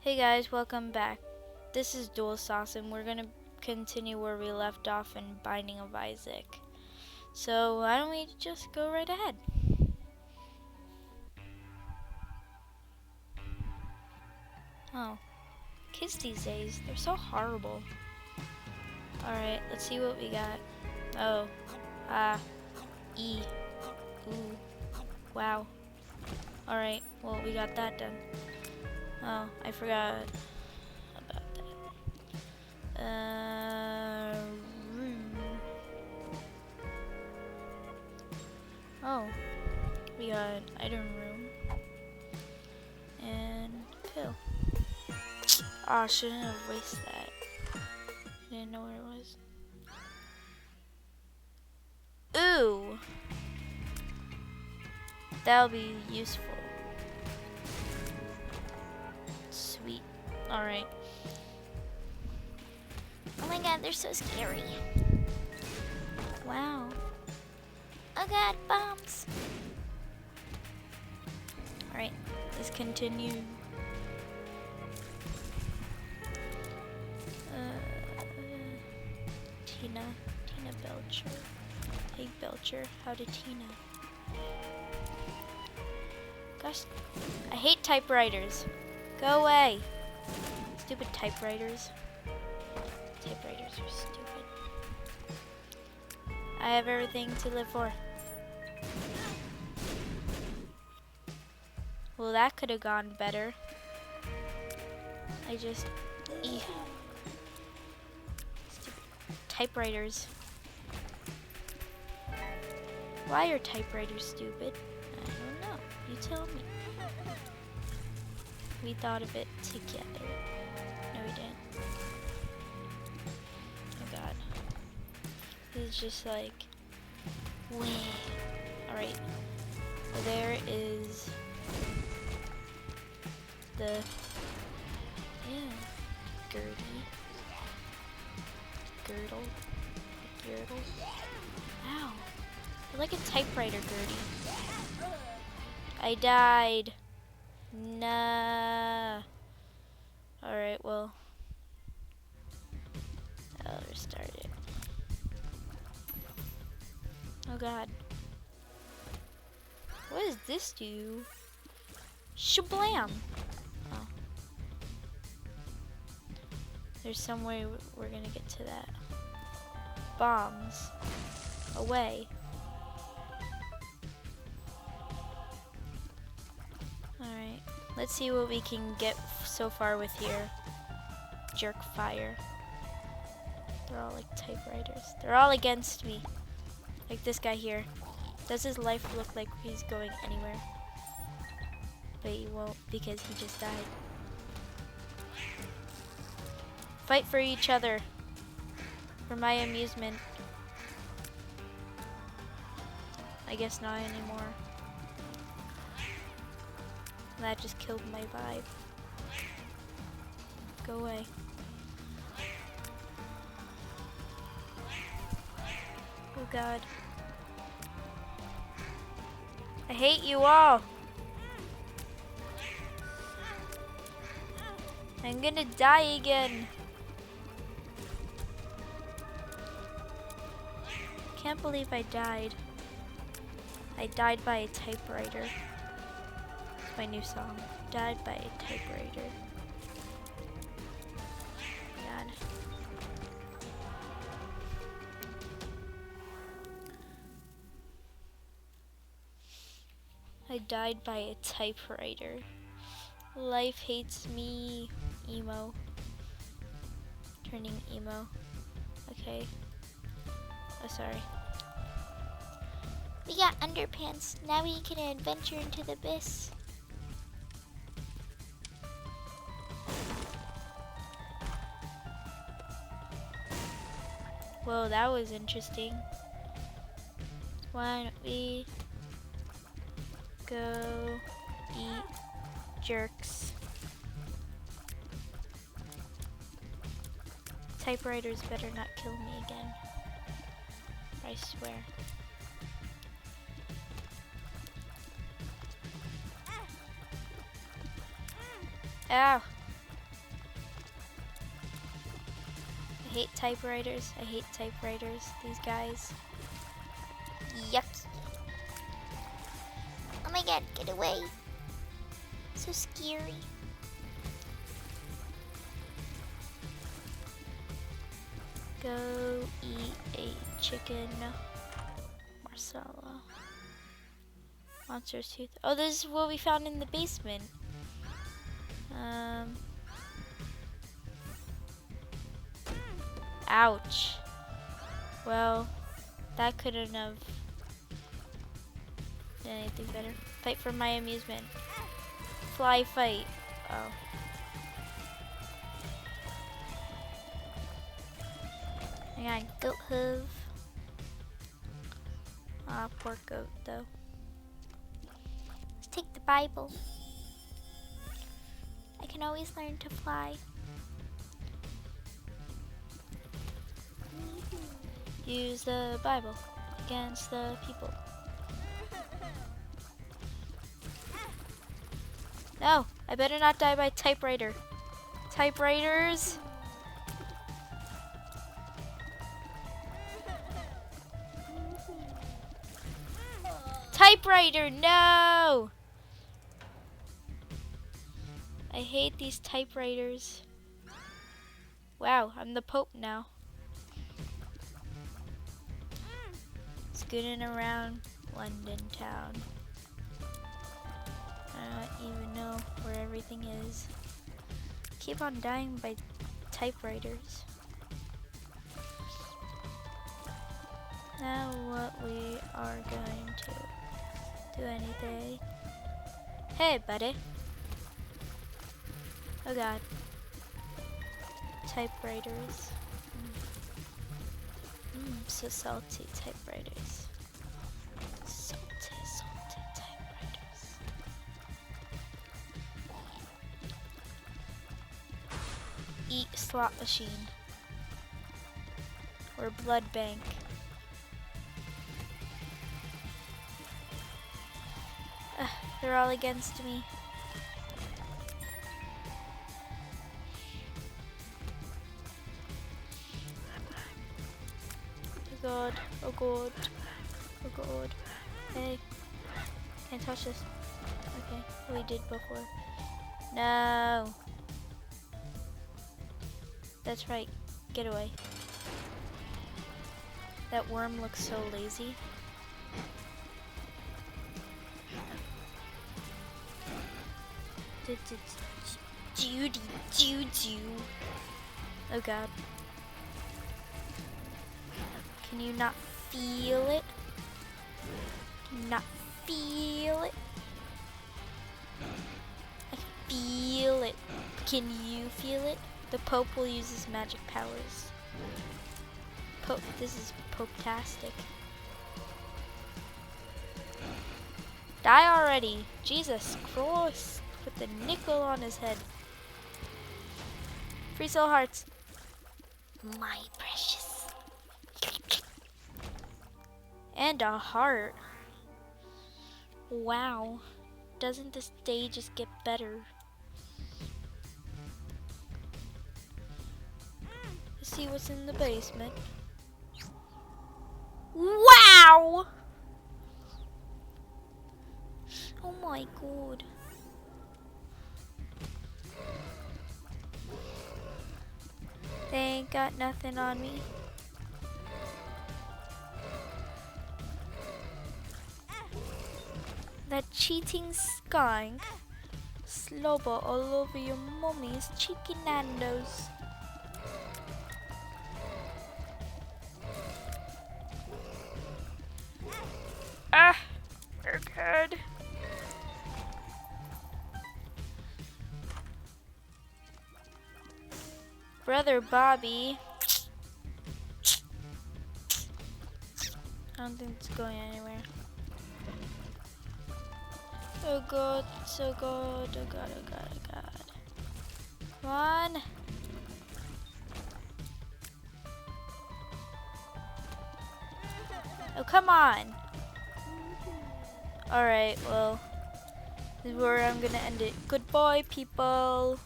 Hey guys, welcome back. This is Dual Sauce and we're gonna continue where we left off in Binding of Isaac. So why don't we just go right ahead? Oh, kids these days, they're so horrible. Alright, let's see what we got. Oh, E, ooh, wow. Alright, well we got that done. Oh, I forgot about that. Room. Oh, we got item room and pill. Aw, shouldn't have wasted that. Didn't know where it was. Ooh, that'll be useful. Sweet. All right. Oh my god, they're so scary. Wow. Oh god, bombs. All right, let's continue. Tina Belcher. Hey Belcher, how to Tina? Gosh, I hate typewriters. Go away. Stupid typewriters. Typewriters are stupid. I have everything to live for. Well, that could have gone better. I just... Stupid typewriters. Why are typewriters stupid? I don't know. You tell me. We thought of it together. No, we didn't. Oh god. This is just like... way. Alright. So there is... the... yeah. Girdle. Ow. You're like a typewriter, Gertie. I died. Nah. Alright, well. I'll restart it. Oh god. What does this do? Shablam! Oh. There's some way we're gonna get to that. Bombs. Away. Alright. Let's see what we can get so far with here. Jerk fire. They're all like typewriters. They're all against me. Like this guy here. Does his life look like he's going anywhere? But he won't because he just died. Fight for each other. For my amusement. I guess not anymore. That just killed my vibe. Go away. Oh god. I hate you all. I'm gonna die again. Can't believe I died. I died by a typewriter. It's my new song. Died by a typewriter. God. I died by a typewriter. Life hates me. Emo. Turning emo. Okay. Oh, sorry. We got underpants. Now we can adventure into the abyss. Whoa, that was interesting. Why don't we go eat jerks? Typewriters better not kill me again. I swear. Ow. I hate typewriters. I hate typewriters. These guys. Yucky. Oh my god, get away. So scary. Go eat a chicken. Marcella. Monster's tooth. Oh, this is what we found in the basement. Ouch. Well, that couldn't have done anything better. Fight for my amusement. Fly fight. Oh. Hang on, goat hoof. Ah, poor goat though. Let's take the Bible. I can always learn to fly. Use the Bible against the people. No, I better not die by typewriter. Typewriters. Typewriter, no! I hate these typewriters. Wow, I'm the Pope now. Scooting around London town. I don't even know where everything is. Keep on dying by typewriters. Now what we are going to do anything. Hey buddy. Oh god. Typewriters. So salty typewriters. Salty, salty typewriters. Eat slot machine. Or blood bank. They're all against me. Oh god, oh god, oh god. Hey, can't touch this. Okay, we did before. No. That's right, get away. That worm looks so lazy. Judy. Oh god. Can you not feel it? Can you not feel it? I feel it. Can you feel it? The Pope will use his magic powers. Pope, this is Pope-tastic. Die already! Jesus Christ! Put the nickel on his head. Free soul hearts. My precious. And a heart. Wow. Doesn't this day just get better? Let's see what's in the basement. Wow! Oh my god. They ain't got nothing on me. That cheating skunk slobber all over your mommy's cheeky nandos. Ah, we're good. Brother Bobby. I don't think it's going anywhere. Oh god, so god, oh god, oh god, oh god. Come on. Oh, come on. Alright, well, this is where I'm gonna end it. Goodbye, people.